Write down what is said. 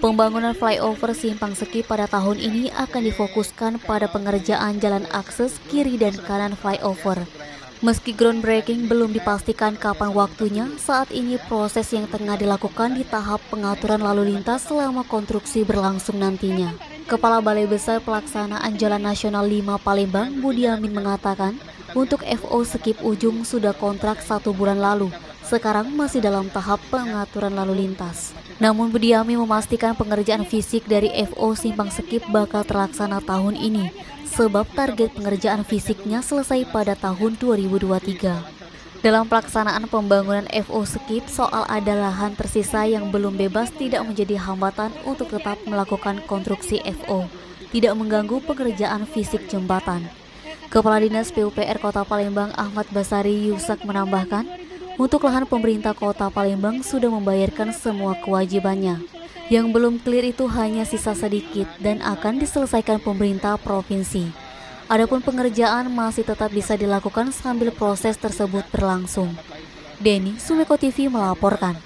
Pembangunan flyover Simpang Seki pada tahun ini akan difokuskan pada pengerjaan jalan akses kiri dan kanan flyover. Meski groundbreaking belum dipastikan kapan waktunya, saat ini proses yang tengah dilakukan di tahap pengaturan lalu lintas selama konstruksi berlangsung nantinya. Kepala Balai Besar Pelaksanaan Jalan Nasional 5 Palembang, Budi Amin mengatakan, untuk FO Sekip Ujung sudah kontrak 1 bulan lalu. Sekarang masih dalam tahap pengaturan lalu lintas. Namun Budi Amin memastikan pengerjaan fisik dari FO Simpang Sekip bakal terlaksana tahun ini, sebab target pengerjaan fisiknya selesai pada tahun 2023. Dalam pelaksanaan pembangunan FO Sekip, soal ada lahan tersisa yang belum bebas tidak menjadi hambatan untuk tetap melakukan konstruksi FO, tidak mengganggu pekerjaan fisik jembatan. Kepala Dinas PUPR Kota Palembang Ahmad Basari Yusak menambahkan, untuk lahan pemerintah Kota Palembang sudah membayarkan semua kewajibannya. Yang belum clear itu hanya sisa sedikit dan akan diselesaikan pemerintah provinsi. Adapun pengerjaan masih tetap bisa dilakukan sambil proses tersebut berlangsung. Denny, Sumeko TV melaporkan.